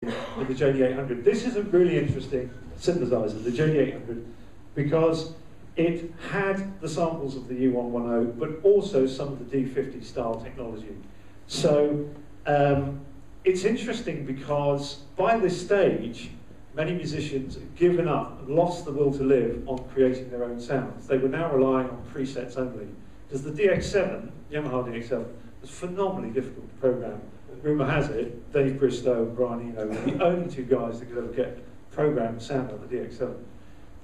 with the JD800. This is a really interesting synthesizer, the JD800, because it had the samples of the U110, but also some of the D50 style technology. So it's interesting because by this stage, many musicians had given up and lost the will to live on creating their own sounds. They were now relying on presets only. Because the DX7, Yamaha DX7, was phenomenally difficult to program. Rumour has it, Dave Bristow and Brian Eno were the only two guys that could ever get programmed sound out of the DX7.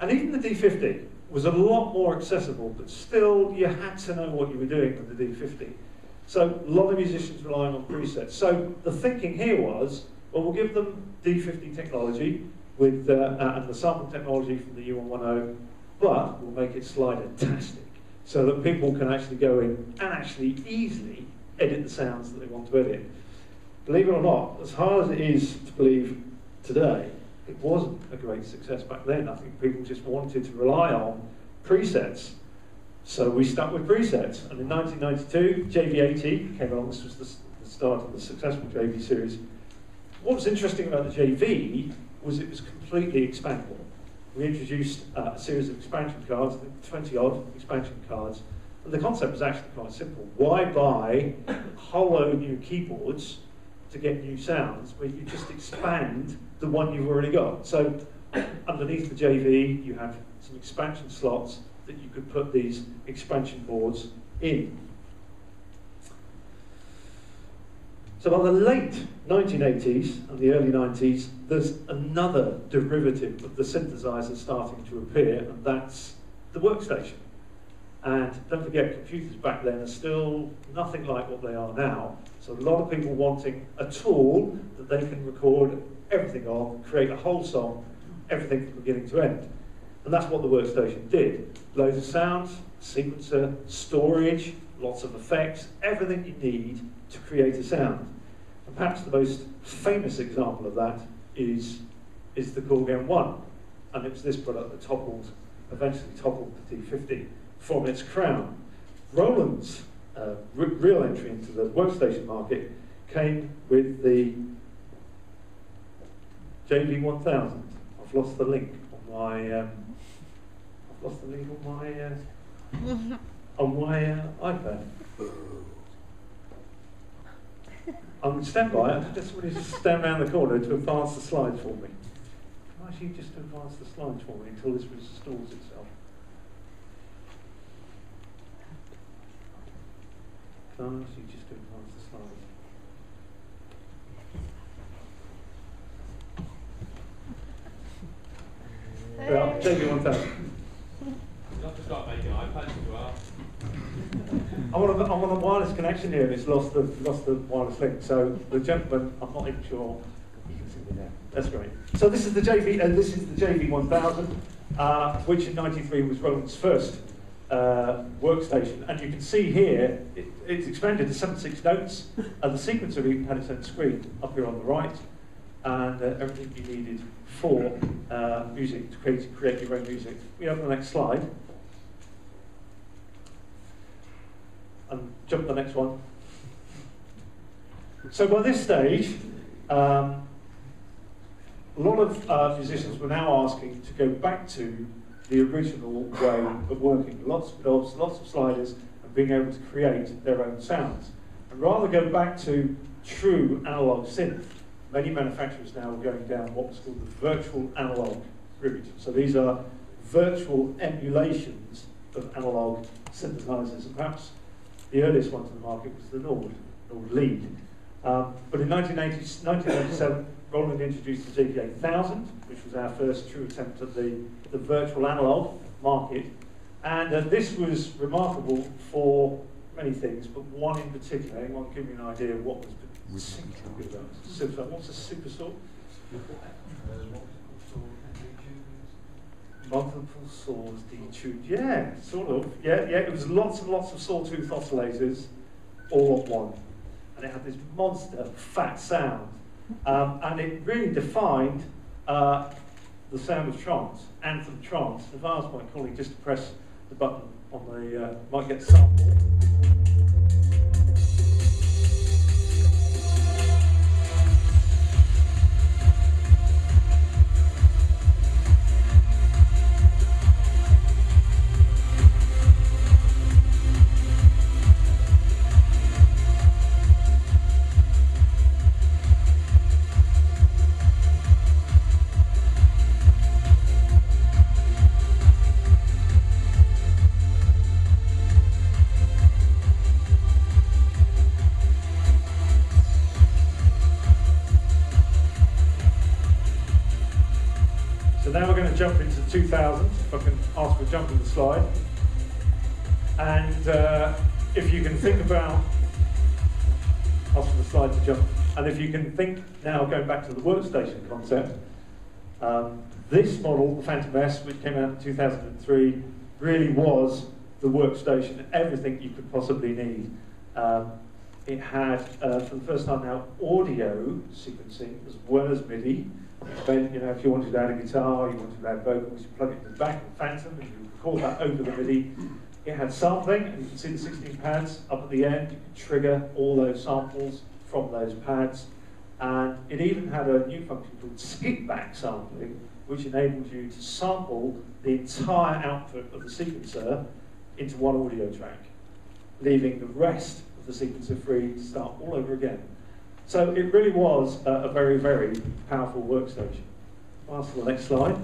And even the D50 was a lot more accessible, but still you had to know what you were doing with the D50. So a lot of musicians relying on presets. So the thinking here was, well, we'll give them D50 technology with and the sample technology from the U110, but we'll make it slide-tastic so that people can actually go in and actually easily edit the sounds that they want to edit. Believe it or not, as hard as it is to believe today, it wasn't a great success back then. I think people just wanted to rely on presets. So we stuck with presets. And in 1992, JV80 came along. This was the start of the successful JV series. What was interesting about the JV was it was completely expandable. We introduced a series of expansion cards, I think 20-odd expansion cards. And the concept was actually quite simple. Why buy hollow new keyboards to get new sounds where you just expand the one you've already got? So underneath the JV, you have some expansion slots that you could put these expansion boards in. So by the late 1980s and the early 90s, there's another derivative of the synthesizer starting to appear, and that's the workstation. And don't forget, computers back then are still nothing like what they are now. So a lot of people wanting a tool that they can record everything on, create a whole song, everything from beginning to end. And that's what the workstation did. Loads of sounds, sequencer, storage, lots of effects, everything you need to create a sound. And perhaps the most famous example of that is the Korg M1. And it was this product that eventually toppled the T50 from its crown. Roland's real entry into the workstation market came with the JV1000. I've lost the link on my on my iPad. I'm going to stand by. I just somebody to stand around the corner to advance the slides for me. Can I ask you just to advance the slides for me until this restores itself? Can I ask you just to advance the slides? Well, JV1000. Not to start making iPads as well. I'm on a wireless connection here, and it's lost the wireless link. So the gentleman, I'm not even sure you can see me there. That's great. So this is the JV1000, which in '93 was Roland's first workstation, and you can see here it's expanded to 76 notes, and the sequencer even had its own screen up here on the right, and everything you needed for music to create your own music. We have the next slide. And jump to the next one. So by this stage, a lot of musicians were now asking to go back to the original way of working. Lots of knobs, lots of sliders, and being able to create their own sounds. And rather go back to true analog synth, many manufacturers now are going down what was called the virtual analog route. So these are virtual emulations of analog synthesizers, and perhaps the earliest one to the market was the Nord Lead. But in 1987, Roland introduced the JV8000, which was our first true attempt at the virtual analog market. And this was remarkable for many things, but one in particular. Anyone give me an idea of what was particularly good about it? What's a super saw? Multiple saws detuned. Yeah, sort of. Yeah, it was lots and lots of sawtooth oscillators all on one. And it had this monster fat sound. And it really defined the sound of trance, anthem trance. If I asked my colleague just to press the button on the, might get sample. now we're going to jump into 2000, if I can ask for a jump in the slide. And if you can think about, ask for the slide to jump, and if you can think now, going back to the workstation concept, this model, the Phantom S, which came out in 2003, really was the workstation, everything you could possibly need. It had, for the first time now, audio sequencing as well as MIDI. Then, you know, if you wanted to add a guitar, you wanted to add vocals, you plug it in the back of the Phantom and you record that over the MIDI. It had sampling, and you can see the 16 pads up at the end. You could trigger all those samples from those pads. And it even had a new function called skip back sampling, which enabled you to sample the entire output of the sequencer into one audio track, leaving the rest of the sequencer free to start all over again. So it really was a very, very powerful workstation. Pass to the next slide.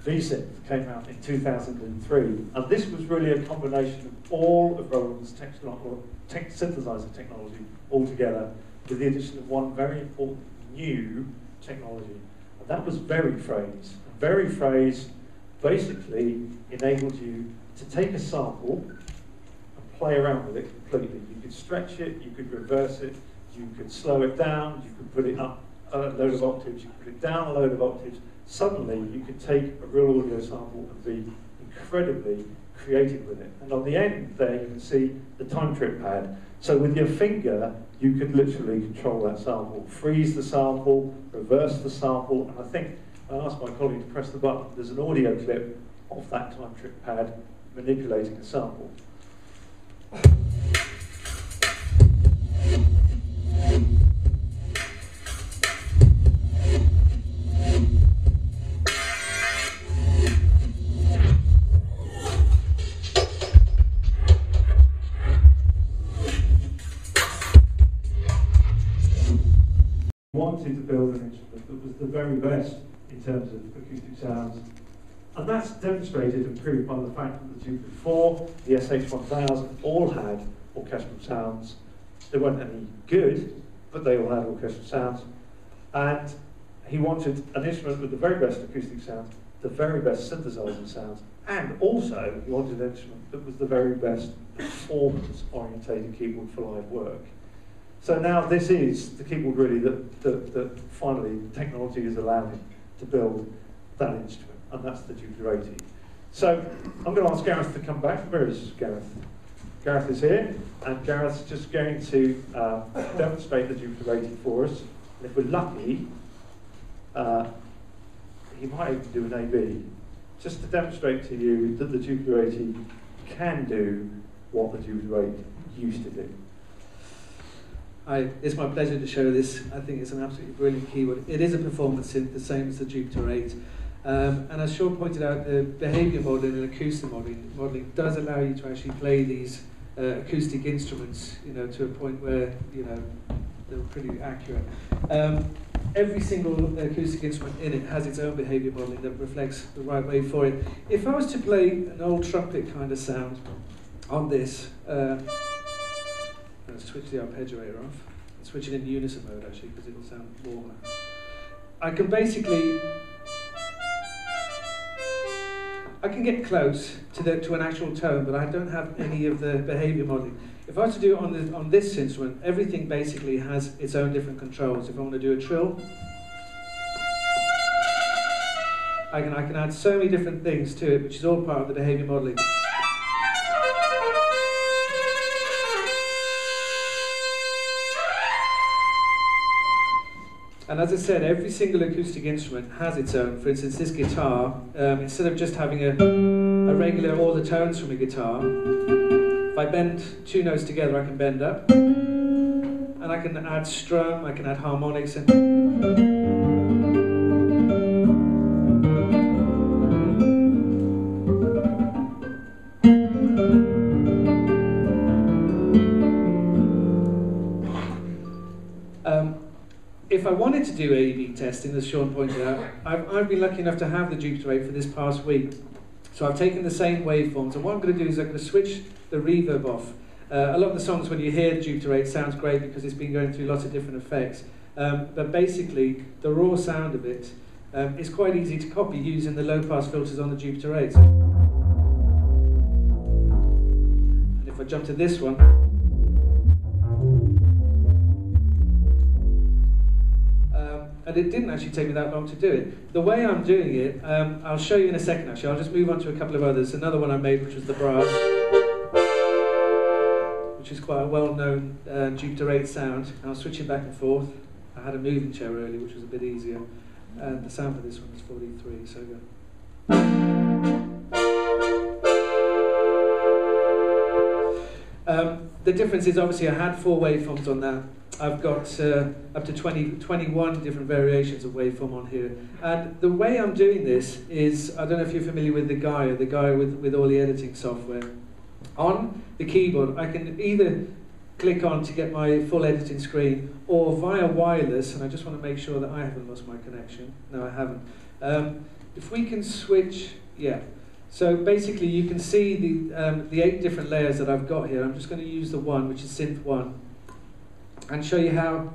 V-Synth came out in 2003, and this was really a combination of all of Roland's synthesizer technology all together, with the addition of one very important new technology, and that was Very-Phrase. Very-Phrase basically enabled you to take a sample and play around with it completely. You could stretch it, you could reverse it, you could slow it down, you could put it up a load of octaves, you could put it down a load of octaves. Suddenly you could take a real audio sample and be incredibly creative with it. And on the end there you can see the time trip pad. So with your finger you could literally control that sample, freeze the sample, reverse the sample, and I think I asked my colleague to press the button. There's an audio clip of that time trip pad manipulating a sample. Wanted to build an instrument that was the very best in terms of acoustic sounds, and that's demonstrated and proved by the fact that the Jupiter 4, the SH-1000 all had orchestral sounds. They weren't any good, but they all had orchestral sounds, and he wanted an instrument with the very best acoustic sounds, the very best synthesizer sounds, and also he wanted an instrument that was the very best performance-orientated keyboard for live work. So now this is the keyboard really that finally technology has allowed him to build that instrument, and that's the Jupiter 80. So I'm going to ask Gareth to come back. Where is Gareth? Gareth is here, and Gareth's just going to demonstrate the Jupiter 80 for us. And if we're lucky, he might even do an A/B, just to demonstrate to you that the Jupiter 80 can do what the Jupiter 8 used to do. It's my pleasure to show this. I think it's an absolutely brilliant keyboard. It is a performance synth, the same as the Jupiter 8. And as Sean pointed out, the behaviour modelling and acoustic modelling does allow you to actually play these acoustic instruments, you know, to a point where, you know, they're pretty accurate. Every single acoustic instrument in it has its own behaviour modelling that reflects the right way for it. If I was to play an old trumpet kind of sound on this, let's switch the arpeggiator off. I'll switch it in unison mode actually, because it will sound warmer. I can basically, I can get close to an actual tone, but I don't have any of the behaviour modelling. If I was to do it on this instrument, everything basically has its own different controls. If I want to do a trill, I can add so many different things to it, which is all part of the behaviour modelling. And as I said, every single acoustic instrument has its own. For instance, this guitar, instead of just having a regular all the tones from a guitar, if I bend two notes together, I can bend up, and I can add strum, I can add harmonics, and if I wanted to do A/B testing, as Sean pointed out, I've been lucky enough to have the Jupiter 8 for this past week. So I've taken the same waveforms, and what I'm going to do is I'm going to switch the reverb off. A lot of the songs, when you hear the Jupiter 8, sounds great because it's been going through lots of different effects. But basically, the raw sound of it is quite easy to copy using the low-pass filters on the Jupiter 8. And if I jump to this one, and it didn't actually take me that long to do it. The way I'm doing it, I'll show you in a second actually. I'll just move on to a couple of others. Another one I made, which was the brass, which is quite a well-known Jupiter 8 sound. And I'll switch it back and forth. I had a moving chair earlier, which was a bit easier. And the sound for this one is 43, so go. The difference is obviously I had 4 waveforms on that. I've got up to 21 different variations of waveform on here. And the way I'm doing this is, I don't know if you're familiar with the guy with all the editing software. On the keyboard, I can either click on to get my full editing screen, or via wireless, and I just want to make sure that I haven't lost my connection. No, I haven't. If we can switch, yeah. So basically you can see the 8 different layers that I've got here. I'm just going to use the one, which is synth 1, and show you how,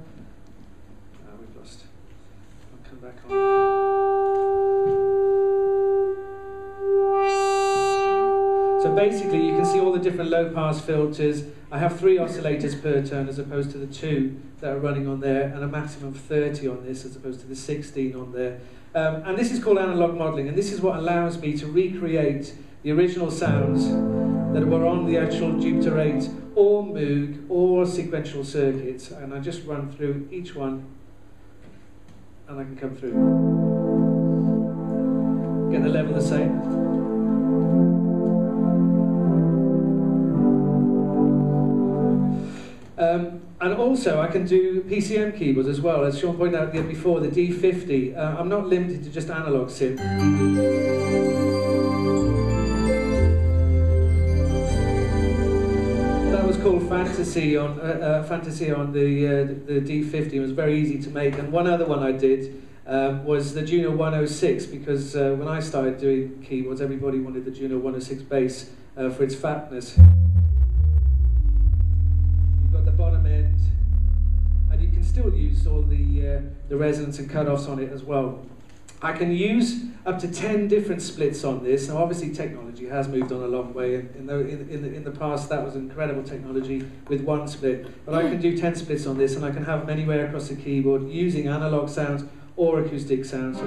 we've lost, I'll come back on. So basically you can see all the different low pass filters. I have 3 oscillators per turn as opposed to the 2 that are running on there, and a maximum of 30 on this as opposed to the 16 on there. And this is called analog modelling, and this is what allows me to recreate the original sounds that were on the actual Jupiter 8 or Moog or sequential circuits, and I just run through each one and I can come through. Get the level the same. And also I can do PCM keyboards as well. As Sean pointed out before, the D50, I'm not limited to just analog synth. That was called Fantasy on the D50. It was very easy to make. And one other one I did was the Juno 106, because when I started doing keyboards, everybody wanted the Juno 106 bass for its fatness. The bottom end, and you can still use all the resonance and cutoffs on it as well. I can use up to 10 different splits on this. Now obviously technology has moved on a long way, and in the past that was incredible technology with 1 split, but I can do 10 splits on this, and I can have them anywhere across the keyboard using analog sounds or acoustic sounds.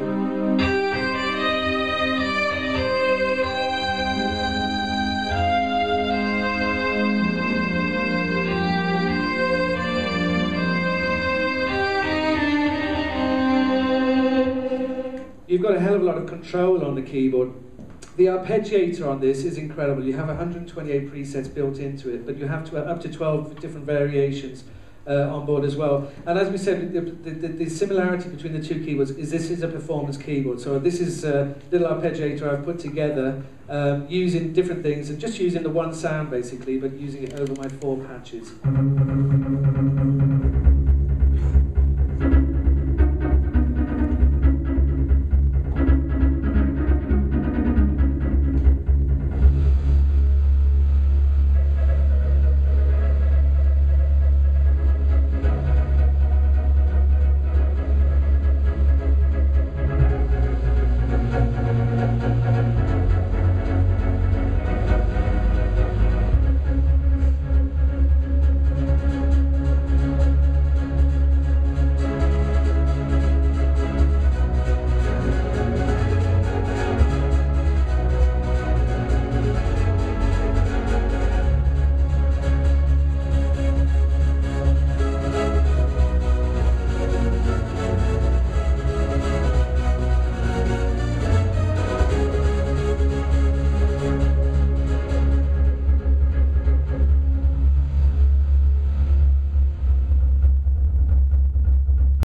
You've got a hell of a lot of control on the keyboard. The arpeggiator on this is incredible. You have 128 presets built into it, but you have up to 12 different variations on board as well. And as we said, the similarity between the 2 keyboards is this is a performance keyboard. So this is a little arpeggiator I've put together using different things and just using the 1 sound basically, but using it over my 4 patches.